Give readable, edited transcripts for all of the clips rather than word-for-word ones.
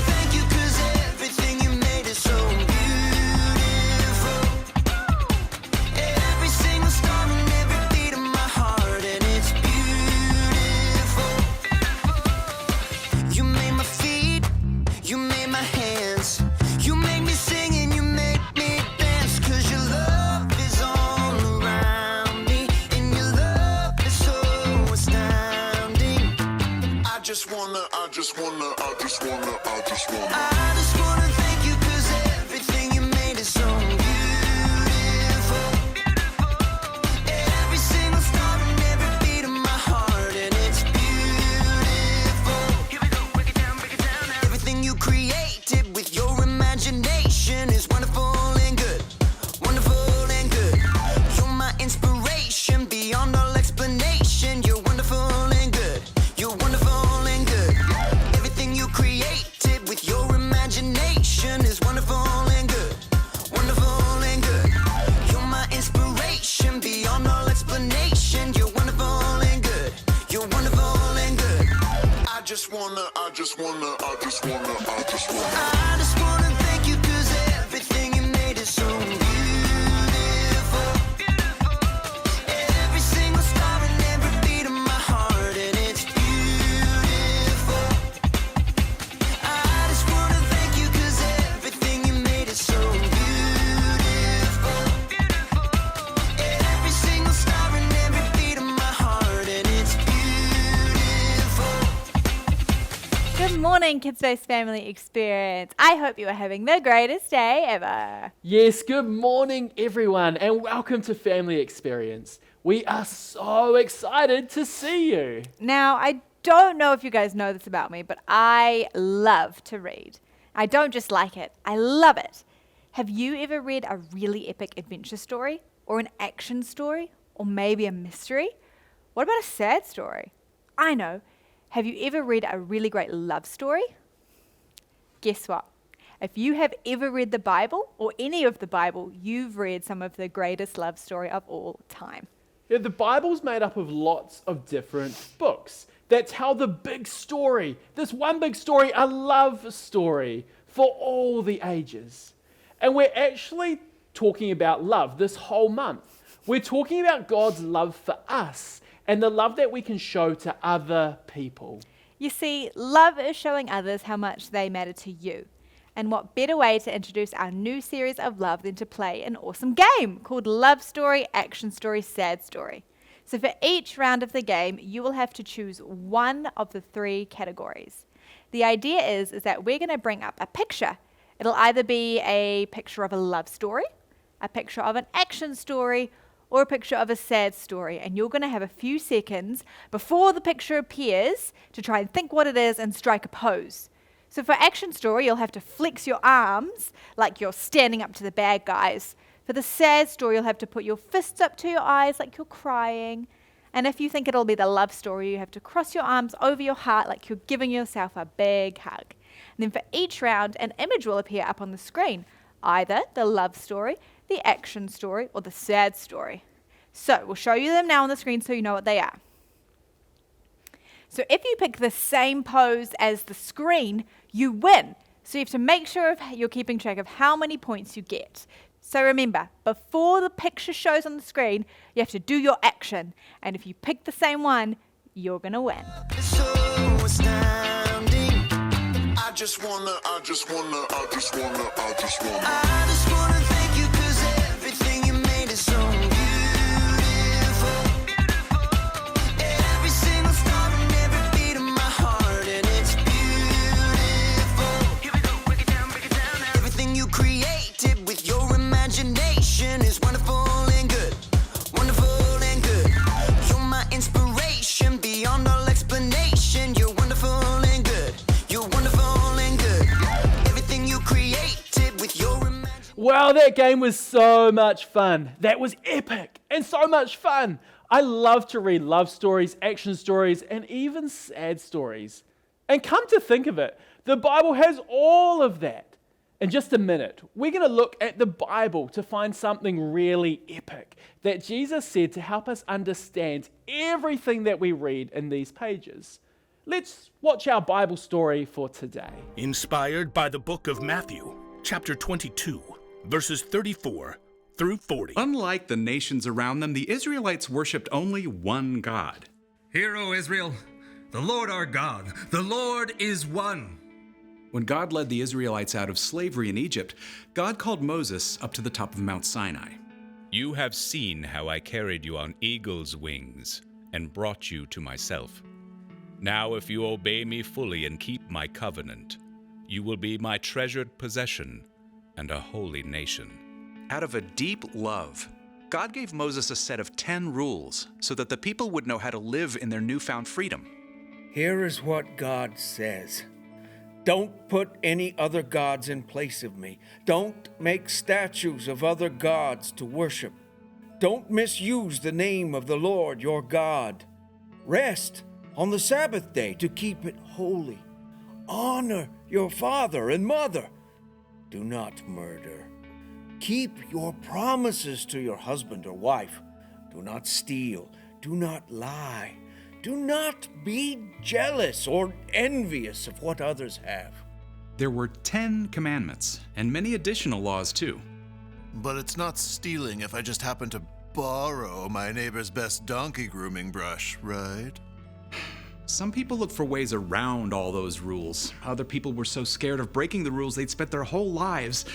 thank you 'cause everything you made is so beautiful. Every single star and every beat of my heart, and it's beautiful. You made my feet, you made my hands, you made me sing and you made me dance, 'cause your love is all around me, and your love is so astounding. I just wanna thank you 'cause everything you made is so beautiful. Every single star and every beat of my heart, and it's beautiful. Here we go, break it down now. Everything you created with your imagination is wonderful and good, wonderful and good. You're my inspiration beyond all explanation. You're wonderful and good, you're wonderful and good. Everything you created with your imagination is wonderful and good, wonderful and good. You're my inspiration beyond all explanation. You're wonderful and good, you're wonderful and good. I just wanna thank you 'cause everything you made is so beautiful. Every single star and every beat of my heart, and it's beautiful. I just wanna thank you 'cause everything you made is so beautiful. Every single star and every beat of my heart, and it's beautiful. Good morning, Kidspace Family Experience. I hope you are having the greatest day ever. Yes, good morning everyone and welcome to Family Experience. We are so excited to see you. Now, I don't know if you guys know this about me, but I love to read. I don't just like it, I love it. Have you ever read a really epic adventure story, or an action story, or maybe a mystery? What about a sad story? I know. Have you ever read a really great love story? Guess what? If you have ever read the Bible, or any of the Bible, you've read some of the greatest love story of all time. Yeah, the Bible's made up of lots of different books that tell the big story, this one big story, a love story for all the ages. And we're actually talking about love this whole month. We're talking about God's love for us and the love that we can show to other people. You see, love is showing others how much they matter to you. And what better way to introduce our new series of love than to play an awesome game called Love Story, Action Story, Sad Story. So for each round of the game, you will have to choose one of the three categories. The idea is that we're going to bring up a picture. It'll either be a picture of a love story, a picture of an action story, or a picture of a sad story, and you're going to have a few seconds before the picture appears to try and think what it is and strike a pose. So for action story, you'll have to flex your arms like you're standing up to the bad guys. For the sad story, you'll have to put your fists up to your eyes like you're crying. And if you think it'll be the love story, you have to cross your arms over your heart like you're giving yourself a big hug. And then for each round, an image will appear up on the screen, either the love story, the action story, or the sad story. So we'll show you them now on the screen so you know what they are. So if you pick the same pose as the screen, you win. So you have to make sure you're keeping track of how many points you get. So remember, before the picture shows on the screen, you have to do your action. And if you pick the same one, you're going to win. It's so astounding. I just wanna thank you 'cause everything you made is so beautiful. Every single star and every beat of my heart, and it's beautiful. Here we go, break it down now. Everything you created with your imagination is wonderful and good, wonderful and good. You're my inspiration beyond all explanation. You're wonderful and good, you're wonderful and good. Everything you created with your imagination. Wow, that game was so much fun. That was epic and so much fun. I love to read love stories, action stories, and even sad stories. And come to think of it, the Bible has all of that. In just a minute, we're going to look at the Bible to find something really epic that Jesus said to help us understand everything that we read in these pages. Let's watch our Bible story for today. Inspired by the book of Matthew, chapter 22, verses 34 through 40. Unlike the nations around them, the Israelites worshipped only one God. Hear, O Israel, the Lord our God, the Lord is one. When God led the Israelites out of slavery in Egypt, God called Moses up to the top of Mount Sinai. You have seen how I carried you on eagle's wings and brought you to myself. Now if you obey me fully and keep my covenant, you will be my treasured possession and a holy nation. Out of a deep love, God gave Moses a set of 10 rules so that the people would know how to live in their newfound freedom. Here is what God says. Don't put any other gods in place of me. Don't make statues of other gods to worship. Don't misuse the name of the Lord your God. Rest on the Sabbath day to keep it holy. Honor your father and mother. Do not murder. Keep your promises to your husband or wife. Do not steal. Do not lie. Do not be jealous or envious of what others have. There were 10 commandments and many additional laws too. But it's not stealing if I just happen to borrow my neighbor's best donkey grooming brush, right? Some people look for ways around all those rules. Other people were so scared of breaking the rules they'd spent their whole lives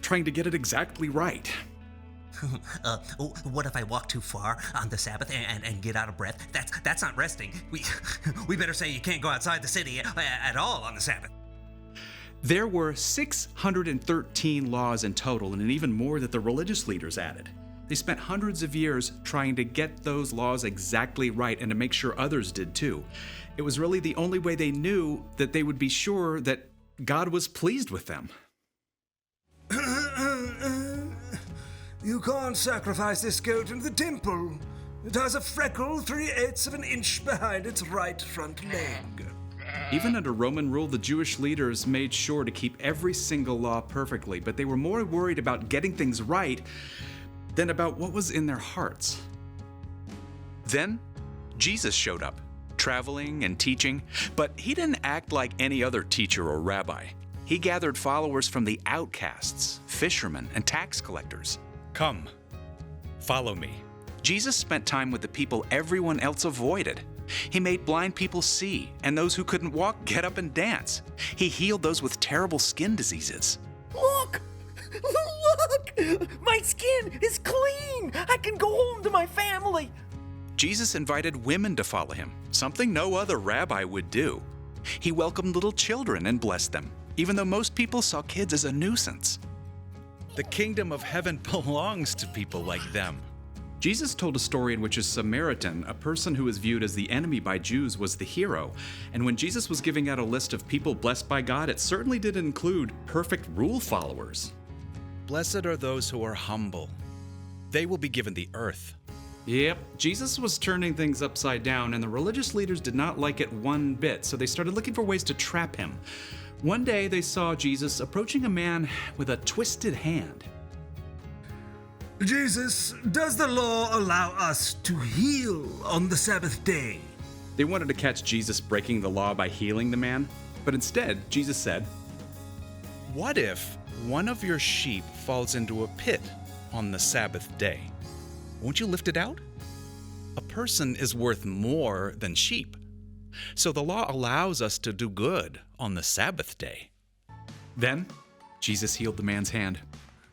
trying to get it exactly right. What if I walk too far on the Sabbath and get out of breath? That's not resting. We better say you can't go outside the city at all on the Sabbath. There were 613 laws in total, and even more that the religious leaders added. They spent hundreds of years trying to get those laws exactly right and to make sure others did too. It was really the only way they knew that they would be sure that God was pleased with them. You can't sacrifice this goat in the temple. It has a freckle 3/8 of an inch behind its right front leg. Even under Roman rule, the Jewish leaders made sure to keep every single law perfectly, but they were more worried about getting things right than about what was in their hearts. Then, Jesus showed up, traveling and teaching, but he didn't act like any other teacher or rabbi. He gathered followers from the outcasts, fishermen, and tax collectors. Come, follow me. Jesus spent time with the people everyone else avoided. He made blind people see, and those who couldn't walk get up and dance. He healed those with terrible skin diseases. Look! Look! My skin is clean! I can go home to my family! Jesus invited women to follow him, something no other rabbi would do. He welcomed little children and blessed them, even though most people saw kids as a nuisance. The kingdom of heaven belongs to people like them. Jesus told a story in which a Samaritan, a person who was viewed as the enemy by Jews, was the hero. And when Jesus was giving out a list of people blessed by God, it certainly did include perfect rule followers. Blessed are those who are humble. They will be given the earth. Yep, Jesus was turning things upside down, and the religious leaders did not like it one bit, so they started looking for ways to trap him. One day they saw Jesus approaching a man with a twisted hand. Jesus, does the law allow us to heal on the Sabbath day? They wanted to catch Jesus breaking the law by healing the man, but instead, Jesus said, What if one of your sheep falls into a pit on the Sabbath day? Won't you lift it out? A person is worth more than sheep. So the law allows us to do good on the Sabbath day. Then, Jesus healed the man's hand.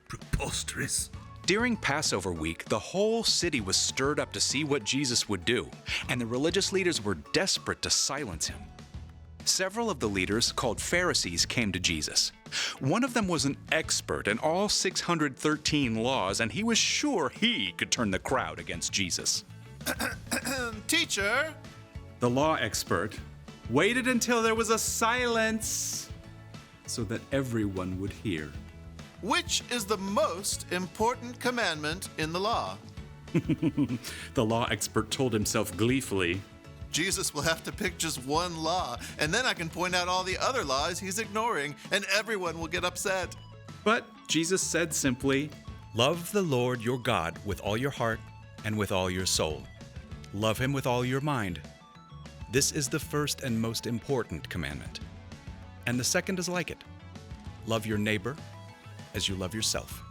Preposterous. During Passover week, the whole city was stirred up to see what Jesus would do, and the religious leaders were desperate to silence him. Several of the leaders, called Pharisees, came to Jesus. One of them was an expert in all 613 laws, and he was sure he could turn the crowd against Jesus. Teacher! The law expert waited until there was a silence so that everyone would hear. Which is the most important commandment in the law? The law expert told himself gleefully. Jesus will have to pick just one law, and then I can point out all the other laws he's ignoring, and everyone will get upset. But Jesus said simply, Love the Lord your God with all your heart and with all your soul. Love him with all your mind. This is the first and most important commandment. And the second is like it. Love your neighbor as you love yourself.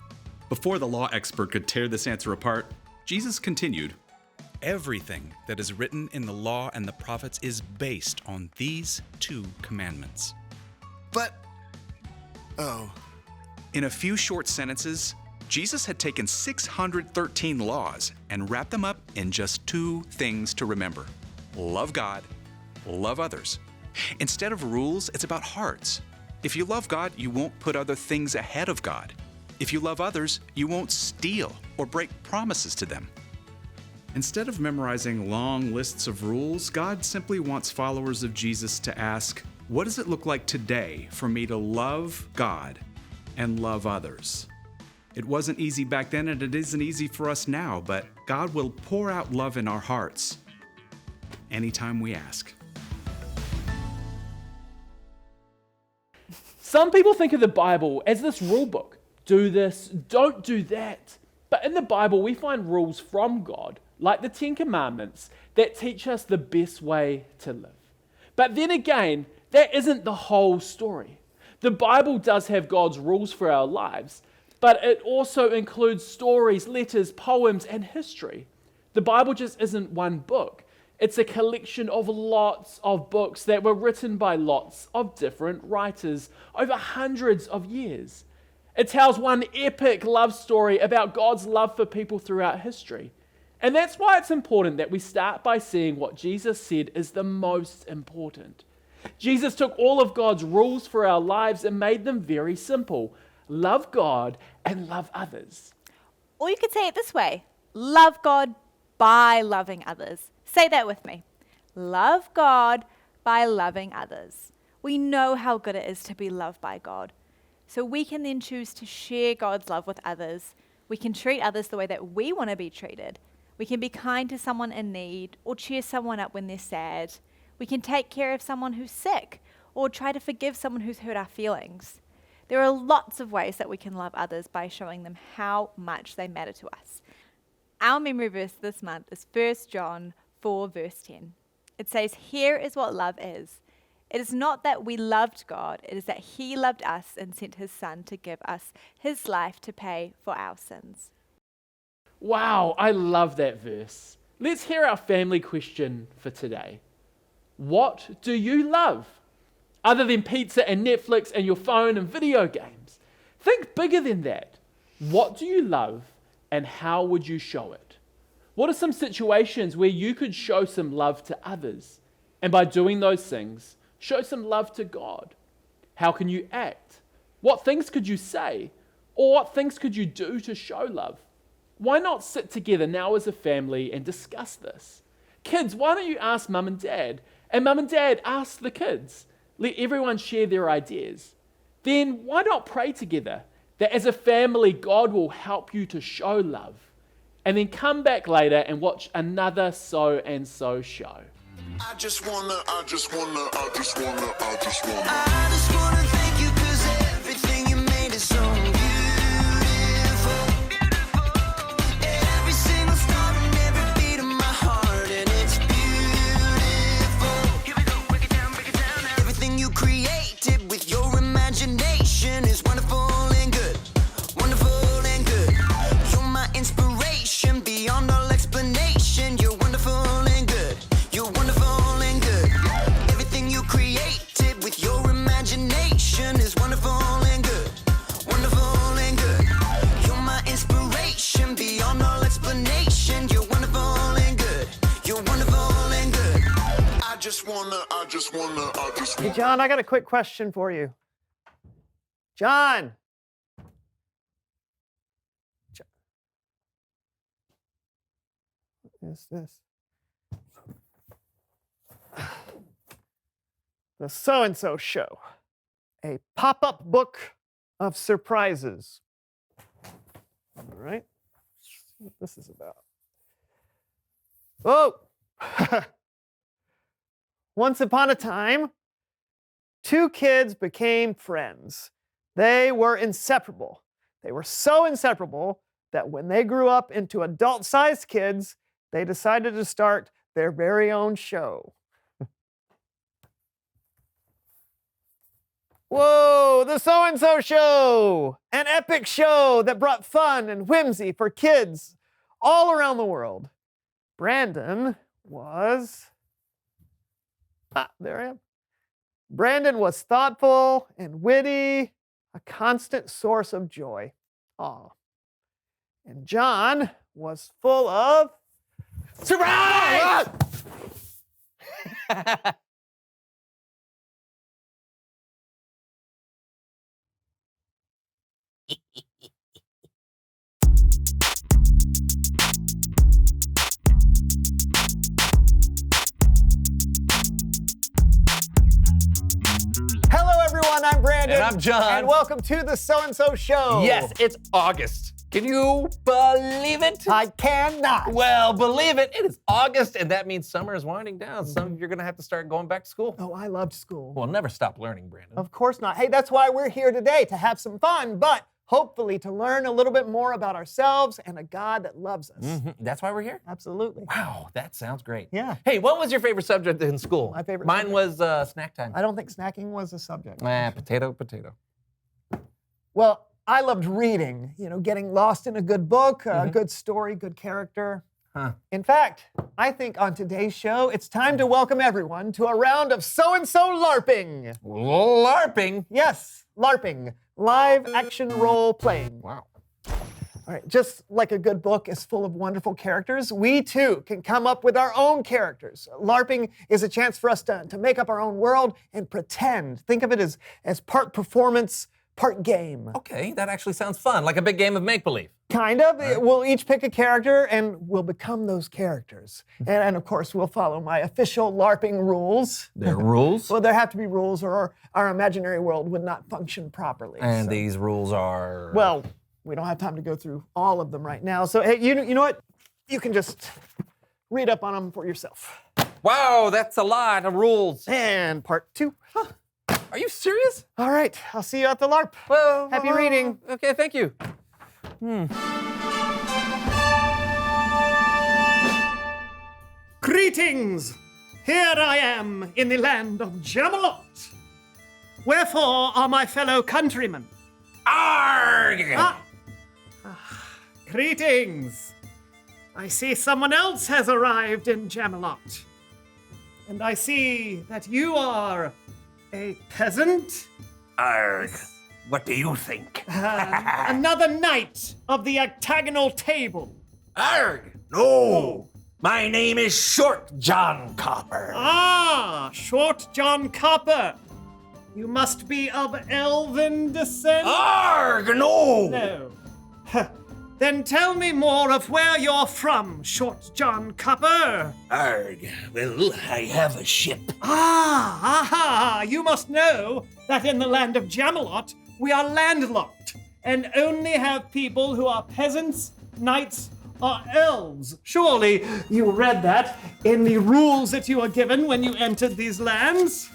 Before the law expert could tear this answer apart, Jesus continued, Everything that is written in the law and the prophets is based on these two commandments. But. Oh. In a few short sentences, Jesus had taken 613 laws and wrapped them up in just two things to remember. Love God, love others. Instead of rules, it's about hearts. If you love God, you won't put other things ahead of God. If you love others, you won't steal or break promises to them. Instead of memorizing long lists of rules, God simply wants followers of Jesus to ask, what does it look like today for me to love God and love others? It wasn't easy back then, and it isn't easy for us now, but God will pour out love in our hearts anytime we ask. Some people think of the Bible as this rule book. Do this, don't do that. But in the Bible, we find rules from God, like the Ten Commandments, that teach us the best way to live. But then again, that isn't the whole story. The Bible does have God's rules for our lives, but it also includes stories, letters, poems, and history. The Bible just isn't one book. It's a collection of lots of books that were written by lots of different writers over hundreds of years. It tells one epic love story about God's love for people throughout history. And that's why it's important that we start by seeing what Jesus said is the most important. Jesus took all of God's rules for our lives and made them very simple. Love God and love others. Or you could say it this way: love God by loving others. Say that with me. Love God by loving others. We know how good it is to be loved by God. So we can then choose to share God's love with others. We can treat others the way that we want to be treated. We can be kind to someone in need or cheer someone up when they're sad. We can take care of someone who's sick or try to forgive someone who's hurt our feelings. There are lots of ways that we can love others by showing them how much they matter to us. Our memory verse this month is 1 John 4 verse 10. It says, "Here is what love is. It is not that we loved God, it is that he loved us and sent his son to give us his life to pay for our sins." Wow, I love that verse. Let's hear our family question for today. What do you love? Other than pizza and Netflix and your phone and video games. Think bigger than that. What do you love and how would you show it? What are some situations where you could show some love to others? And by doing those things, show some love to God. How can you act? What things could you say? Or what things could you do to show love? Why not sit together now as a family and discuss this? Kids, why don't you ask mum and dad? And mum and dad ask the kids. Let everyone share their ideas. Then why not pray together that as a family, God will help you to show love? And then come back later and watch another So and So show. I just wanna thank you 'cause everything you made is so beautiful. Every single star and every beat of my heart, and it's beautiful. Here we go, break it down now. Everything you created with your imagination is wonderful and good. Wonderful and good. You're my inspiration beyond all explanation. You're wonderful and good. You're wonderful and good. Everything you created with your imagination is wonderful and good. Wonderful and good. You're my inspiration beyond all explanation. You're wonderful and good. You're wonderful and good. I just wanna. Hey, John, I got a quick question for you. John! What is this? The So-and-So Show, a pop-up book of surprises. All right, let's see what this is about. Oh! Once upon a time, two kids became friends. They were inseparable. They were so inseparable that when they grew up into adult-sized kids, they decided to start their very own show. Whoa, the So-and-So Show! An epic show that brought fun and whimsy for kids all around the world. Brandon was... there I am. Brandon was thoughtful and witty, a constant source of joy. Aw. And John was full of... Surprise! Hello, everyone. I'm Brandon. And I'm John. And welcome to the So-and-So Show. Yes, it's August. Can you believe it? I cannot. Well, believe it. It is August, and that means summer is winding down. Some of you are going to have to start going back to school. Oh, I loved school. Well, never stop learning, Brandon. Of course not. Hey, that's why we're here today, to have some fun, but hopefully to learn a little bit more about ourselves and a God that loves us. That's why we're here? Absolutely. Wow, that sounds great. Yeah. Hey, what was your favorite subject in school? My favorite Mine was snack time. I don't think snacking was a subject. Potato. Well, I loved reading, getting lost in a good book, a good story, good character. Huh. In fact, I think on today's show, it's time to welcome everyone to a round of So-and-So LARPing. LARPing? Yes, LARPing, live action role playing. Wow. All right, just like a good book is full of wonderful characters, we too can come up with our own characters. LARPing is a chance for us to make up our own world and pretend. Think of it as part performance, part game. Okay, that actually sounds fun, like a big game of make-believe. Kind of. Right. We'll each pick a character and we'll become those characters. And of course, we'll follow my official LARPing rules. There are rules? Well, there have to be rules or our imaginary world would not function properly. And these rules are? Well, we don't have time to go through all of them right now. So, hey, you know what? You can just read up on them for yourself. Wow, that's a lot of rules. And part 2. Are you serious? All right, I'll see you at the LARP. Well, happy reading. Okay, thank you. Greetings! Here I am in the land of Jamalot. Wherefore are my fellow countrymen? Arrgh! Greetings! I see someone else has arrived in Jamalot. And I see that you are a peasant? Arrgh. What do you think? Another knight of the octagonal table. Arrgh! No! My name is Short John Copper. Ah, Short John Copper. You must be of elven descent? Arrgh! No! No. Then tell me more of where you're from, Short John Copper. Arrgh! Well, I have a ship. Aha! You must know that in the land of Jamalot, we are landlocked and only have people who are peasants, knights, or elves. Surely you read that in the rules that you were given when you entered these lands?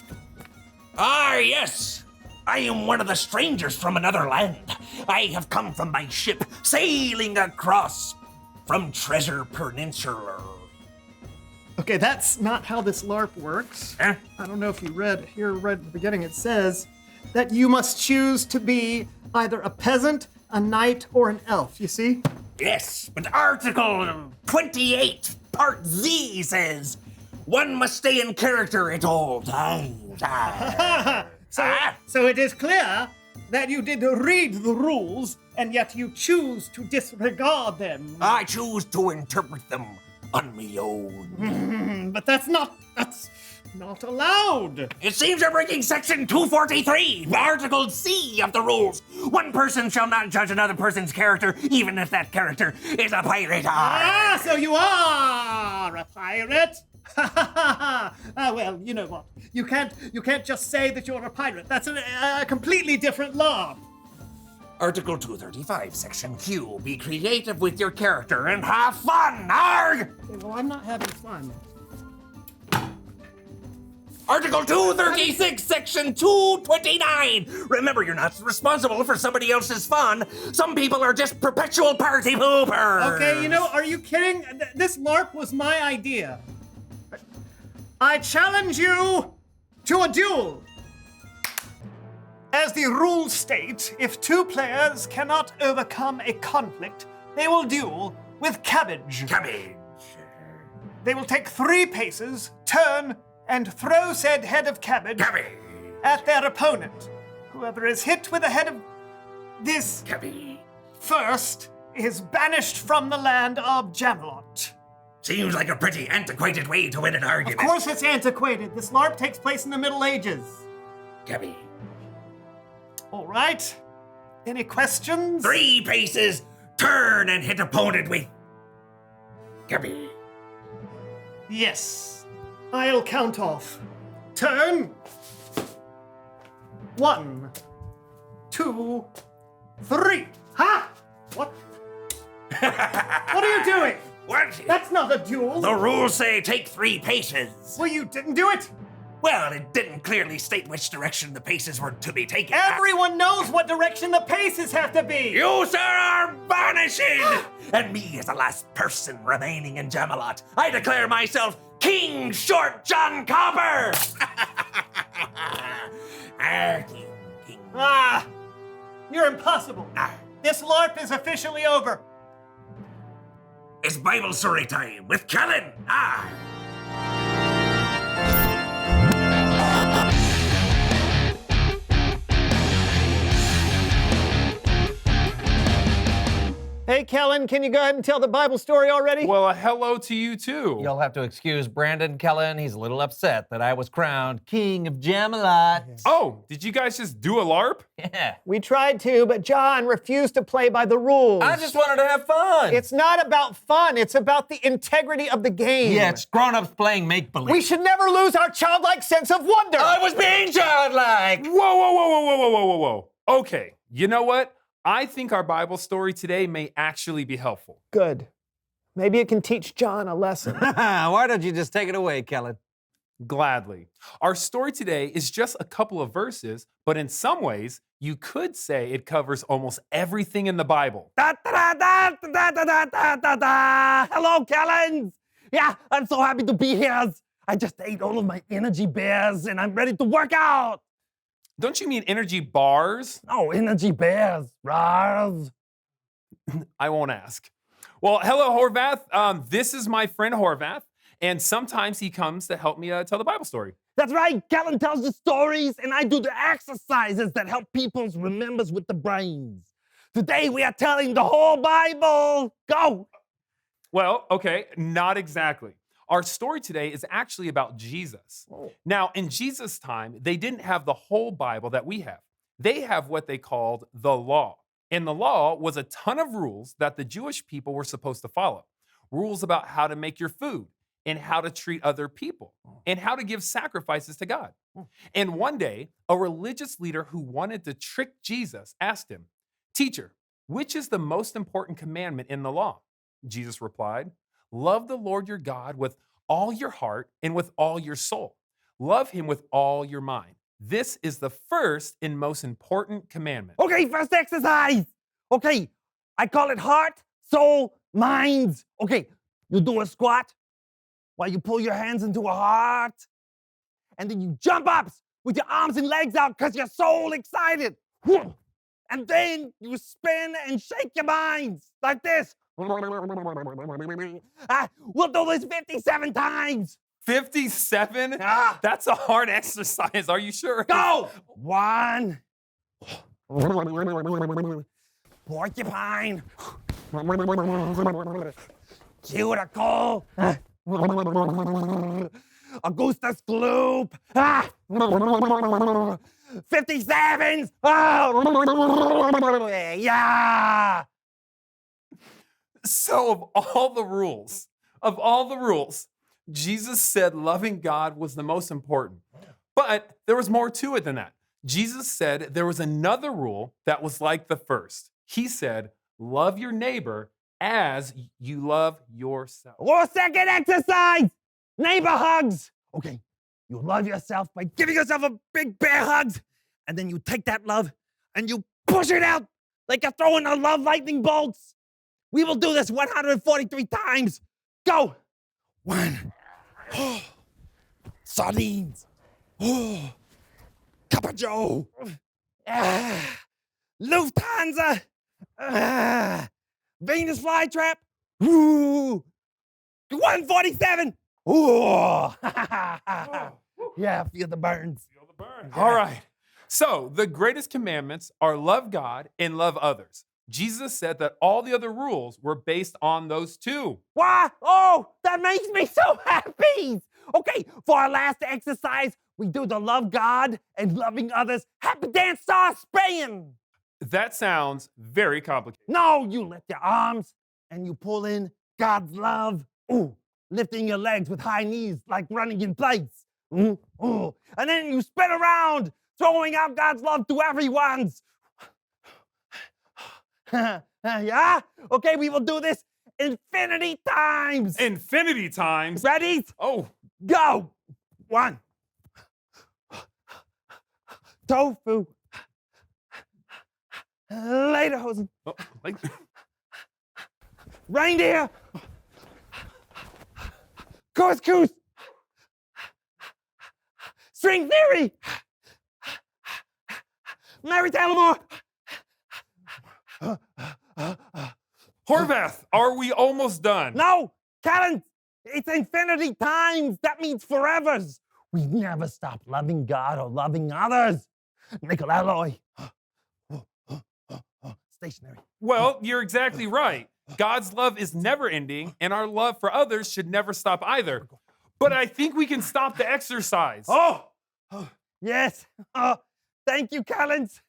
Ah, yes! I am one of the strangers from another land. I have come from my ship, sailing across from Treasure Peninsula. Okay, that's not how this LARP works. Huh? I don't know if you read here right at the beginning. It says that you must choose to be either a peasant, a knight, or an elf, you see? Yes, but Article 28, Part Z says, one must stay in character at all times. So it is clear that you did read the rules, and yet you choose to disregard them. I choose to interpret them on my own. But that's not allowed. It seems you're breaking Section 243, Article C of the rules. One person shall not judge another person's character, even if that character is a pirate. Ah, so you are a pirate? Well, you know what? You can't just say that you're a pirate. That's a completely different law. Article 235, Section Q. Be creative with your character and have fun. Arg! Okay, well, I'm not having fun. Article 236, Section 229. Remember, you're not responsible for somebody else's fun. Some people are just perpetual party poopers. Okay, are you kidding? This LARP was my idea. I challenge you to a duel. As the rules state, if two players cannot overcome a conflict, they will duel with cabbage. Cabbage. They will take 3 paces, turn, and throw said head of cabbage at their opponent. Whoever is hit with a head of this cabbage first is banished from the land of Jamalot. Seems like a pretty antiquated way to win an argument. Of course it's antiquated. This LARP takes place in the Middle Ages. Cabbage. All right. Any questions? 3 paces, turn and hit opponent with cabbage. Yes. I'll count off. Turn. 1, 2, 3. Ha! What? What are you doing? What? That's not a duel. The rules say take 3 paces. Well, you didn't do it. Well, it didn't clearly state which direction the paces were to be taken. Everyone knows what direction the paces have to be. You, sir, are vanishing! And me as the last person remaining in Jamalot, I declare myself King Short John Copper! King. Ah, you're impossible. This LARP is officially over. It's Bible story time with Kellen. Hey, Kellen, can you go ahead and tell the Bible story already? Well, hello to you too. You'll have to excuse Brandon Kellen. He's a little upset that I was crowned King of Jamalot. Oh, did you guys just do a LARP? Yeah. We tried to, but John refused to play by the rules. I just wanted to have fun. It's not about fun. It's about the integrity of the game. Yeah, it's grown-ups playing make-believe. We should never lose our childlike sense of wonder. I was being childlike. Whoa. Okay, you know what? I think our Bible story today may actually be helpful. Good. Maybe it can teach John a lesson. Why don't you just take it away, Kellen? Gladly. Our story today is just a couple of verses, but in some ways, you could say it covers almost everything in the Bible. Hello, Kellens! Yeah, I'm so happy to be here. I just ate all of my energy bears and I'm ready to work out. Don't you mean energy bars? No, energy bears. Rars. I won't ask. Well, hello, Horvath. This is my friend Horvath, and sometimes he comes to help me tell the Bible story. That's right. Kellen tells the stories, and I do the exercises that help people remember with the brains. Today, we are telling the whole Bible. Go. Well, okay, not exactly. Our story today is actually about Jesus. Now, in Jesus' time, they didn't have the whole Bible that we have. They have what they called the law. And the law was a ton of rules that the Jewish people were supposed to follow. Rules about how to make your food and how to treat other people and how to give sacrifices to God. And one day, a religious leader who wanted to trick Jesus asked him, "Teacher, which is the most important commandment in the law?" Jesus replied, "Love the Lord your God with all your heart and with all your soul. Love him with all your mind. This is the first and most important commandment." Okay, first exercise. Okay, I call it heart, soul, minds. Okay, you do a squat while you pull your hands into a heart. And then you jump up with your arms and legs out because you're so excited. And then you spin and shake your minds like this. We'll do this 57 times. 57? Ah. That's a hard exercise. Are you sure? Go! 1. Porcupine. Cuticle. Augustus Gloop. 57s. Yeah. So of all the rules, Jesus said loving God was the most important. But there was more to it than that. Jesus said there was another rule that was like the first. He said, love your neighbor as you love yourself. Or second exercise, neighbor hugs. Okay, You love yourself by giving yourself a big bear hug. And then you take that love and you push it out like you're throwing a love lightning bolts. We will do this 143 times. Go. 1. Oh. Sardines. Oh. Cup of Joe. Ah. Lufthansa. Ah. Venus flytrap. Ooh. 147. Ooh. Yeah, feel the burns. Feel the burns. All right. So the greatest commandments are love God and love others. Jesus said that all the other rules were based on those two. What? Oh, that makes me so happy. Okay, for our last exercise, we do the love God and loving others happy dance star spraying. That sounds very complicated. No, you lift your arms and you pull in God's love. Ooh, lifting your legs with high knees like running in place. Ooh, ooh. And then you spin around, throwing out God's love to everyone's. Yeah? Okay, we will do this infinity times. Infinity times? Ready? Oh. Go. 1. Tofu. Lederhosen. Oh, like... Reindeer. Couscous. String theory. Mary Tyler Moore. Horvath, are we almost done? No, Callan, it's infinity times. That means forevers. We never stop loving God or loving others. Nickel alloy. Stationary. Well, you're exactly right. God's love is never ending, and our love for others should never stop either. But I think we can stop the exercise. Oh, yes. Oh, thank you, Collins.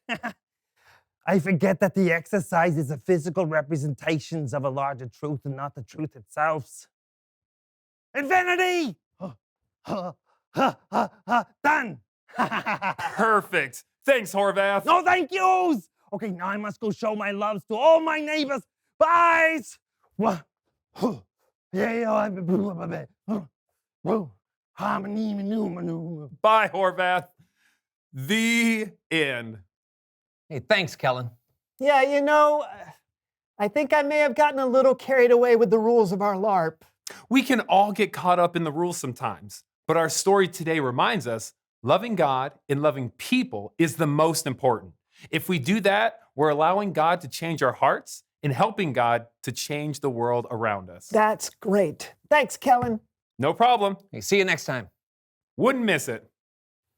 I forget that the exercise is a physical representations of a larger truth and not the truth itself. Infinity! Done! Perfect. Thanks, Horvath. No, thank yous! Okay, now I must go show my loves to all my neighbors. Bye! Bye, Horvath. The end. Hey, thanks, Kellen. Yeah, you know, I think I may have gotten a little carried away with the rules of our LARP. We can all get caught up in the rules sometimes, but our story today reminds us loving God and loving people is the most important. If we do that, we're allowing God to change our hearts and helping God to change the world around us. That's great. Thanks, Kellen. No problem. Hey, see you next time. Wouldn't miss it.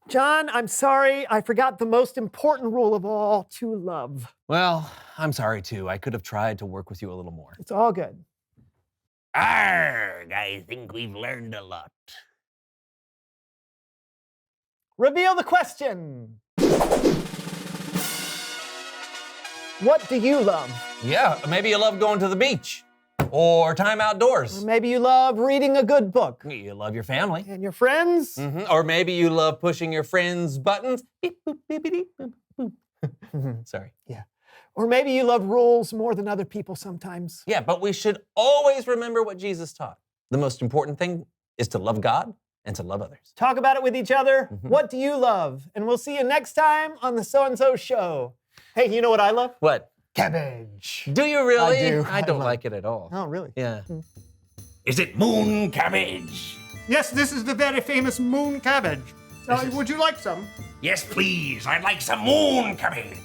John, I'm sorry. I forgot the most important rule of all, to love. Well, I'm sorry too. I could have tried to work with you a little more. It's all good. Arrgh, I think we've learned a lot. Reveal the question. What do you love? Yeah, maybe you love going to the beach or time outdoors. Or maybe you love reading a good book. You love your family. And your friends. Or maybe you love pushing your friends' buttons. Beep, boop, beepity, boop, boop. Sorry. Yeah. Or maybe you love rules more than other people sometimes. Yeah, but we should always remember what Jesus taught. The most important thing is to love God and to love others. Talk about it with each other. What do you love? And we'll see you next time on the So-and-So Show. Hey, you know what I love? What? Cabbage. Do you really? I do. I don't like it at all. Oh, really? Yeah. Is it moon cabbage? Yes, this is the very famous moon cabbage. Would you like some? Yes, please. I'd like some moon cabbage.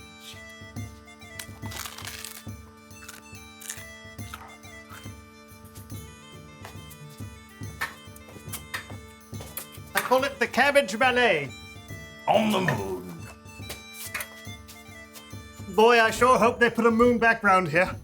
I call it the Cabbage Ballet. On the moon. Boy, I sure hope they put a moon background here.